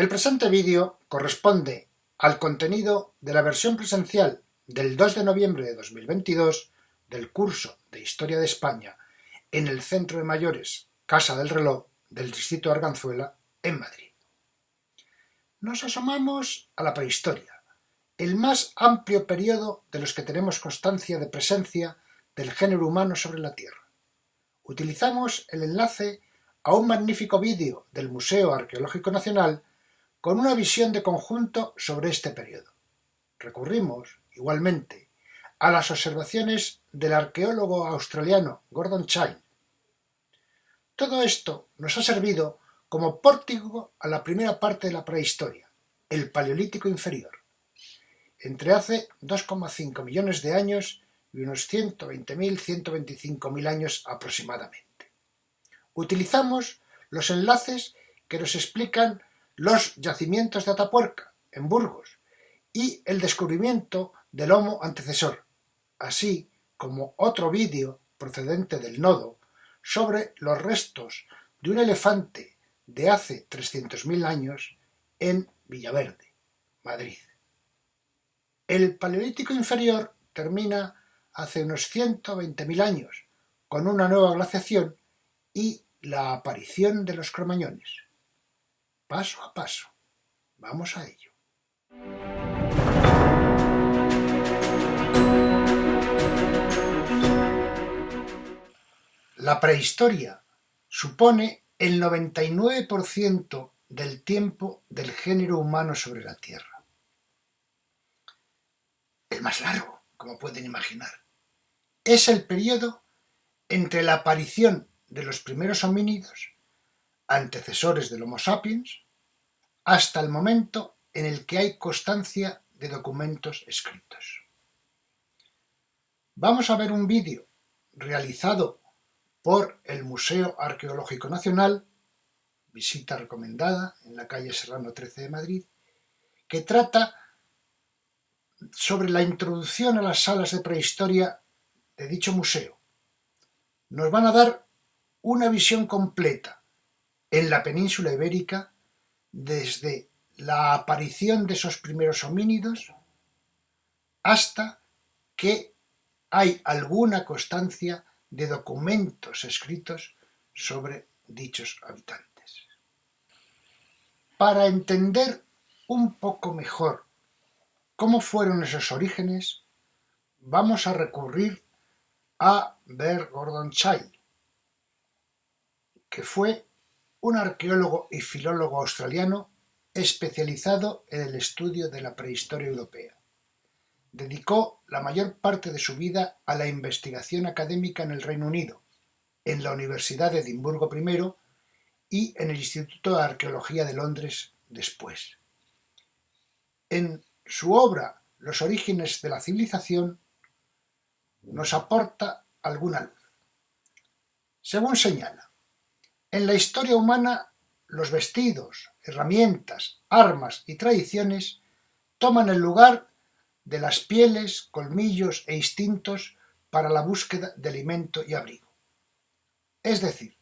El presente vídeo corresponde al contenido de la versión presencial del 2 de noviembre de 2022 del curso de Historia de España en el Centro de Mayores Casa del Reloj del Distrito de Arganzuela, en Madrid. Nos asomamos a la prehistoria, el más amplio periodo de los que tenemos constancia de presencia del género humano sobre la Tierra. Utilizamos el enlace a un magnífico vídeo del Museo Arqueológico Nacional con una visión de conjunto sobre este periodo. Recurrimos, igualmente, a las observaciones del arqueólogo australiano Gordon Chile. Todo esto nos ha servido como pórtico a la primera parte de la prehistoria, el Paleolítico Inferior, entre hace 2,5 millones de años y unos 120.000-125.000 años aproximadamente. Utilizamos los enlaces que nos explican los yacimientos de Atapuerca, en Burgos, y el descubrimiento del Homo antecesor, así como otro vídeo procedente del Nodo sobre los restos de un elefante de hace 300.000 años en Villaverde, Madrid. El Paleolítico Inferior termina hace unos 120.000 años, con una nueva glaciación y la aparición de los cromañones. Paso a paso, vamos a ello. La prehistoria supone el 99% del tiempo del género humano sobre la Tierra. El más largo, como pueden imaginar. Es el periodo entre la aparición de los primeros homínidos, antecesores del Homo sapiens, hasta el momento en el que hay constancia de documentos escritos. Vamos a ver un vídeo realizado por el Museo Arqueológico Nacional, visita recomendada en la calle Serrano 13 de Madrid, que trata sobre la introducción a las salas de prehistoria de dicho museo. Nos van a dar una visión completa en la península ibérica desde la aparición de esos primeros homínidos hasta que hay alguna constancia de documentos escritos sobre dichos habitantes. Para entender un poco mejor cómo fueron esos orígenes, vamos a recurrir a ver Gordon Chile, que fue un arqueólogo y filólogo australiano especializado en el estudio de la prehistoria europea. Dedicó la mayor parte de su vida a la investigación académica en el Reino Unido, en la Universidad de Edimburgo primero y en el Instituto de Arqueología de Londres después. En su obra Los orígenes de la civilización nos aporta alguna luz. Según señala, en la historia humana los vestidos, herramientas, armas y tradiciones toman el lugar de las pieles, colmillos e instintos para la búsqueda de alimento y abrigo. Es decir,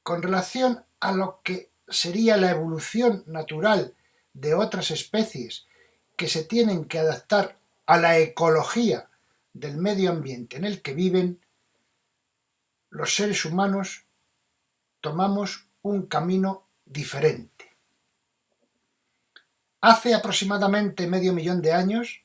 con relación a lo que sería la evolución natural de otras especies que se tienen que adaptar a la ecología del medio ambiente en el que viven, los seres humanos tomamos un camino diferente. Hace aproximadamente medio millón de años,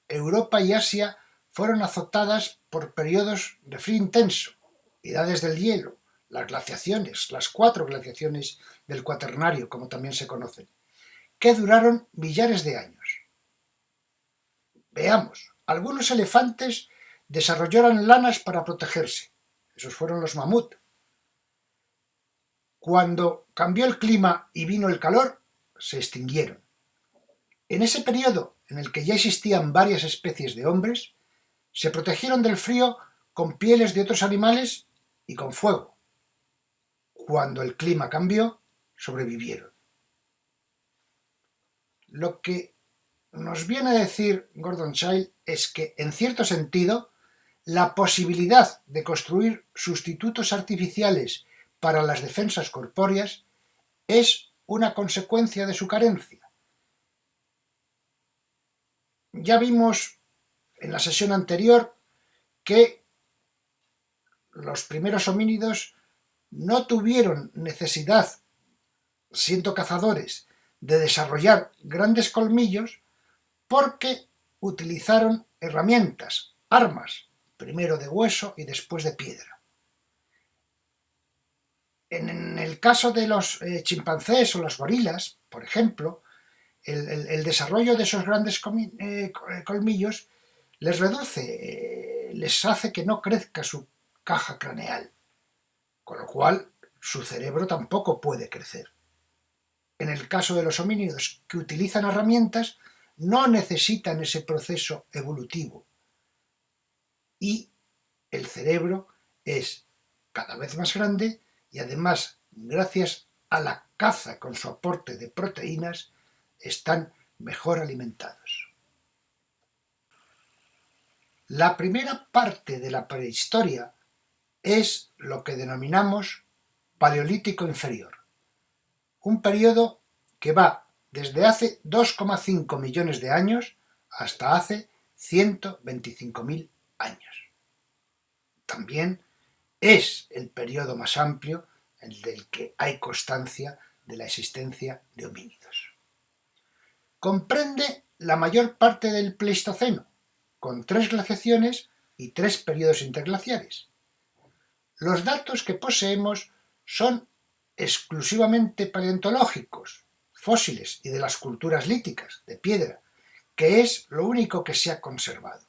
Europa y Asia fueron azotadas por periodos de frío intenso, edades del hielo, las glaciaciones, las 4 glaciaciones del Cuaternario, como también se conocen, que duraron millares de años. Veamos, algunos elefantes desarrollaron lanas para protegerse, esos fueron los mamut. Cuando cambió el clima y vino el calor, se extinguieron. En ese periodo en el que ya existían varias especies de hombres, se protegieron del frío con pieles de otros animales y con fuego. Cuando el clima cambió, sobrevivieron. Lo que nos viene a decir Gordon Chile es que, en cierto sentido, la posibilidad de construir sustitutos artificiales para las defensas corpóreas es una consecuencia de su carencia. Ya vimos en la sesión anterior que los primeros homínidos no tuvieron necesidad, siendo cazadores, de desarrollar grandes colmillos porque utilizaron herramientas, armas, primero de hueso y después de piedra. En el caso de los chimpancés o los gorilas, por ejemplo, el desarrollo de esos grandes colmillos les reduce, les hace que no crezca su caja craneal, con lo cual su cerebro tampoco puede crecer. En el caso de los homínidos que utilizan herramientas, no necesitan ese proceso evolutivo y el cerebro es cada vez más grande y además, gracias a la caza con su aporte de proteínas, están mejor alimentados. La primera parte de la prehistoria es lo que denominamos Paleolítico inferior, un periodo que va desde hace 2,5 millones de años hasta hace 125.000 años. También es el periodo más amplio en el que hay constancia de la existencia de homínidos. Comprende la mayor parte del Pleistoceno, con 3 glaciaciones y 3 periodos interglaciares. Los datos que poseemos son exclusivamente paleontológicos, fósiles y de las culturas líticas, de piedra, que es lo único que se ha conservado.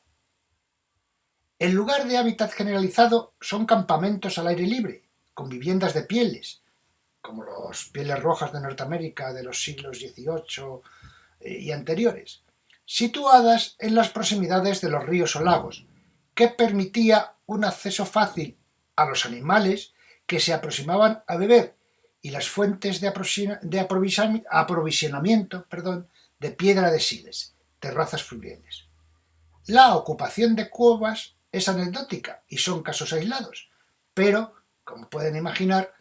El lugar de hábitat generalizado son campamentos al aire libre, con viviendas de pieles, como los pieles rojas de Norteamérica de los siglos XVIII y anteriores, situadas en las proximidades de los ríos o lagos, que permitía un acceso fácil a los animales que se aproximaban a beber y las fuentes de aprovisionamiento de piedra de siles, terrazas fluviales. La ocupación de cuevas es anecdótica y son casos aislados, pero, como pueden imaginar,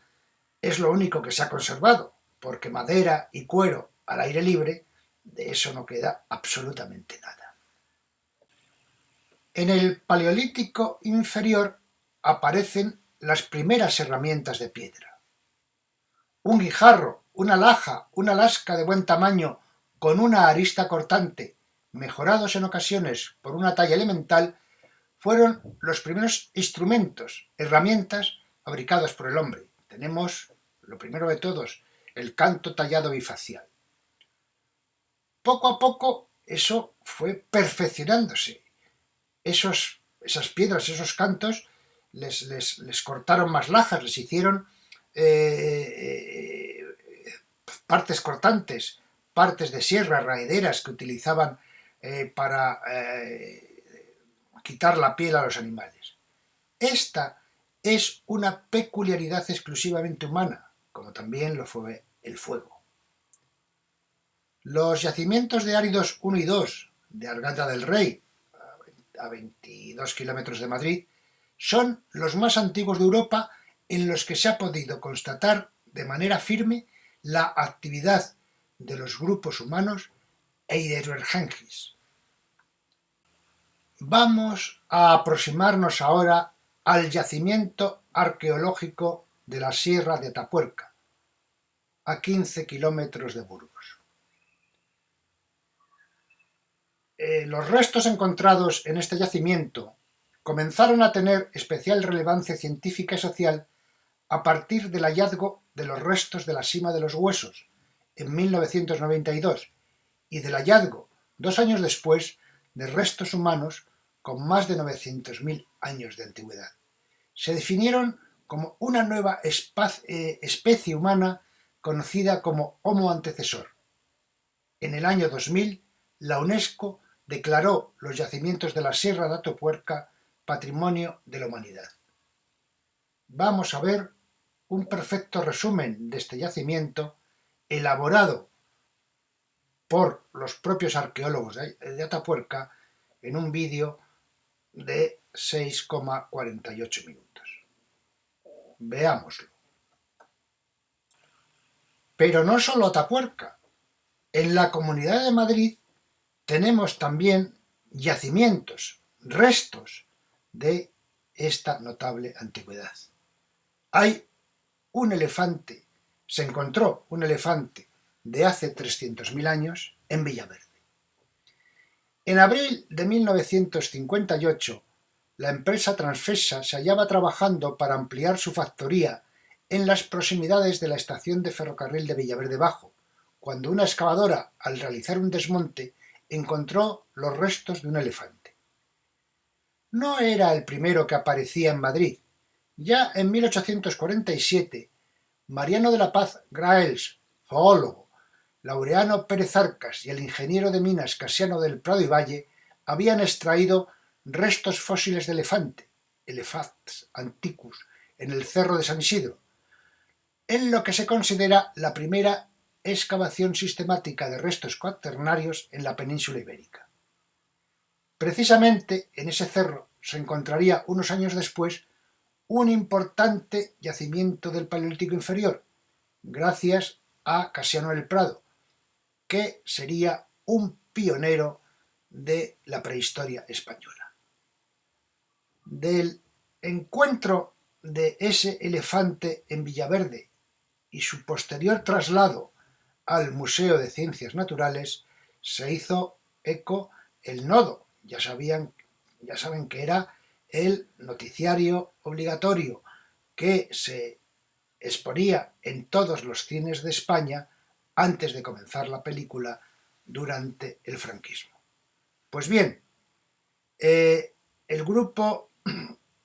es lo único que se ha conservado, porque madera y cuero al aire libre, de eso no queda absolutamente nada. En el Paleolítico inferior aparecen las primeras herramientas de piedra. Un guijarro, una laja, una lasca de buen tamaño con una arista cortante, mejorados en ocasiones por una talla elemental, fueron los primeros instrumentos, herramientas fabricados por el hombre. Tenemos, lo primero de todos, el canto tallado bifacial. Poco a poco eso fue perfeccionándose. Esas piedras, esos cantos, les cortaron más lajas, les hicieron partes cortantes, partes de sierra, raederas que utilizaban para quitar la piel a los animales. Esta es una peculiaridad exclusivamente humana, como también lo fue el fuego. Los yacimientos de áridos 1 y 2 de Arganda del Rey, a 22 kilómetros de Madrid, son los más antiguos de Europa en los que se ha podido constatar de manera firme la actividad de los grupos humanos Heidelbergensis. Vamos a aproximarnos ahora al yacimiento arqueológico de la Sierra de Atapuerca, a 15 kilómetros de Burgos. Los restos encontrados en este yacimiento comenzaron a tener especial relevancia científica y social a partir del hallazgo de los restos de la Sima de los Huesos en 1992 y del hallazgo, 2 años después, de restos humanos con más de 900.000 años de antigüedad. Se definieron como una nueva especie humana conocida como Homo antecesor. En el año 2000, la UNESCO declaró los yacimientos de la Sierra de Atapuerca Patrimonio de la Humanidad. Vamos a ver un perfecto resumen de este yacimiento elaborado por los propios arqueólogos de Atapuerca en un vídeo de 6,48 minutos. Veámoslo. Pero no solo Atapuerca. En la Comunidad de Madrid tenemos también yacimientos, restos de esta notable antigüedad. Hay un elefante, se encontró un elefante de hace 300.000 años en Villaverde. En abril de 1958, la empresa Transfesa se hallaba trabajando para ampliar su factoría en las proximidades de la estación de ferrocarril de Villaverde Bajo, cuando una excavadora, al realizar un desmonte, encontró los restos de un elefante. No era el primero que aparecía en Madrid. Ya en 1847, Mariano de la Paz Graells, zoólogo, Laureano Pérez Arcas y el ingeniero de minas Casiano del Prado y Valle habían extraído restos fósiles de elefante, Elephas antiquus, en el Cerro de San Isidro, en lo que se considera la primera excavación sistemática de restos cuaternarios en la península ibérica. Precisamente en ese cerro se encontraría unos años después un importante yacimiento del Paleolítico inferior, gracias a Casiano del Prado, que sería un pionero de la prehistoria española. Del encuentro de ese elefante en Villaverde y su posterior traslado al Museo de Ciencias Naturales se hizo eco el Nodo. Ya saben que era el noticiario obligatorio que se exponía en todos los cines de España antes de comenzar la película durante el franquismo. Pues bien, el grupo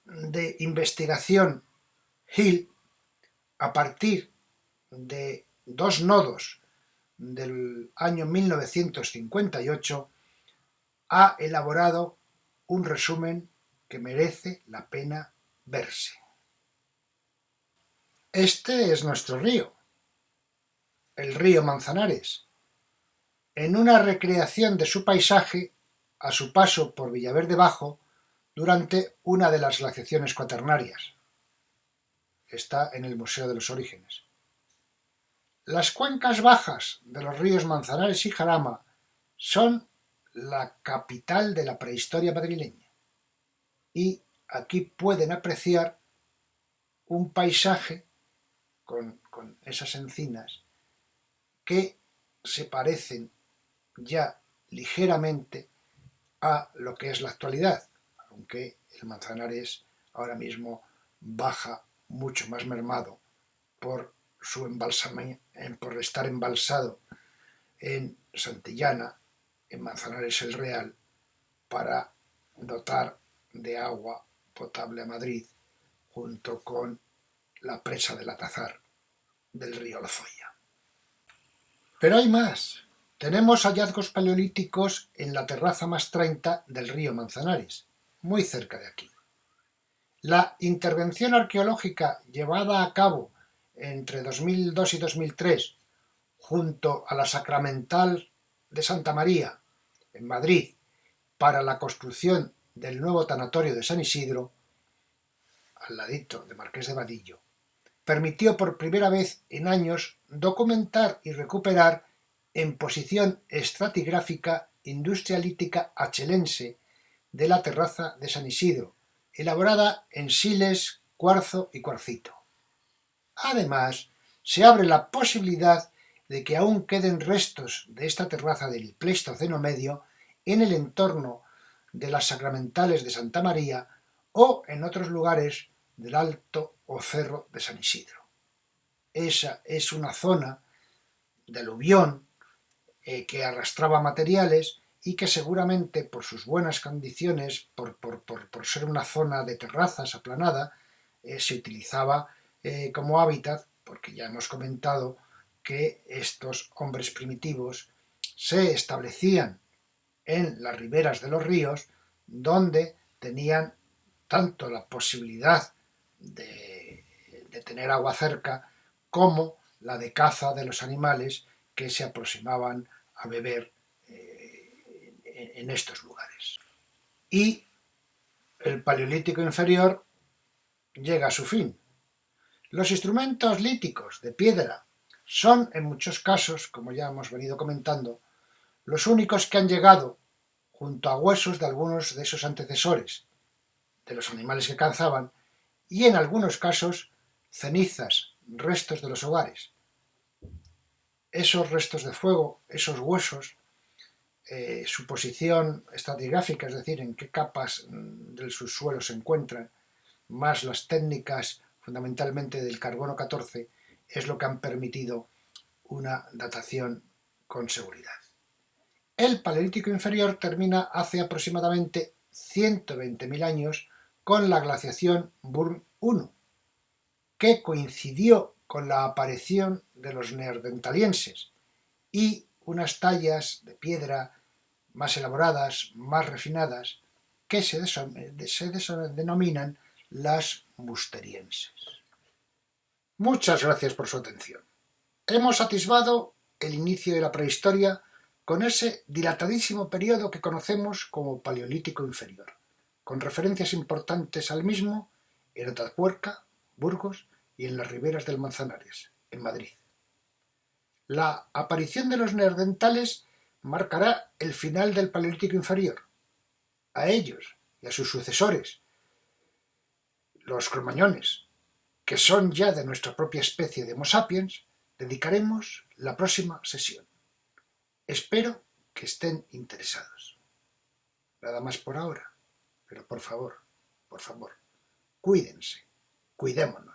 de investigación Hill, a partir de dos nodos del año 1958, ha elaborado un resumen que merece la pena verse. Este es nuestro río, el río Manzanares, en una recreación de su paisaje a su paso por Villaverde Bajo durante una de las glaciaciones cuaternarias. Está en el Museo de los Orígenes. Las cuencas bajas de los ríos Manzanares y Jarama son la capital de la prehistoria madrileña y aquí pueden apreciar un paisaje con esas encinas que se parecen ya ligeramente a lo que es la actualidad, aunque el Manzanares ahora mismo baja mucho más mermado por estar embalsado en Santillana, en Manzanares el Real, para dotar de agua potable a Madrid, junto con la presa del Atazar del río Lozoya. Pero hay más. Tenemos hallazgos paleolíticos en la terraza más 30 del río Manzanares, muy cerca de aquí. La intervención arqueológica llevada a cabo entre 2002 y 2003, junto a la Sacramental de Santa María, en Madrid, para la construcción del nuevo tanatorio de San Isidro, al ladito de Marqués de Vadillo, permitió por primera vez en años documentar y recuperar en posición estratigráfica industrialítica achelense de la terraza de San Isidro, elaborada en siles, cuarzo y cuarcito. Además, se abre la posibilidad de que aún queden restos de esta terraza del Pleistoceno medio en el entorno de las Sacramentales de Santa María o en otros lugares del Alto o Cerro de San Isidro. Esa es una zona de aluvión que arrastraba materiales y que seguramente por sus buenas condiciones, por ser una zona de terrazas aplanada, se utilizaba como hábitat, porque ya hemos comentado que estos hombres primitivos se establecían en las riberas de los ríos, donde tenían tanto la posibilidad de tener agua cerca como la de caza de los animales que se aproximaban a beber en estos lugares. Y el Paleolítico inferior llega a su fin. Los instrumentos líticos de piedra Son, en muchos casos, como ya hemos venido comentando, los únicos que han llegado junto a huesos de algunos de esos antecesores, de los animales que cazaban, y en algunos casos cenizas, restos de los hogares. Esos restos de fuego, esos huesos, su posición estratigráfica, es decir, en qué capas del subsuelo se encuentran, más las técnicas fundamentalmente del carbono 14, es lo que han permitido una datación con seguridad. El Paleolítico inferior termina hace aproximadamente 120.000 años con la glaciación Burn I, que coincidió con la aparición de los neandertalienses y unas tallas de piedra más elaboradas, más refinadas, que se denominan las musterienses. Muchas gracias por su atención. Hemos atisbado el inicio de la prehistoria con ese dilatadísimo periodo que conocemos como Paleolítico inferior, con referencias importantes al mismo en Atapuerca, Burgos y en las riberas del Manzanares, en Madrid. La aparición de los neandertales marcará el final del Paleolítico inferior. A ellos y a sus sucesores, los cromañones, que son ya de nuestra propia especie de Homo sapiens, dedicaremos la próxima sesión. Espero que estén interesados. Nada más por ahora, pero por favor, cuídense, cuidémonos.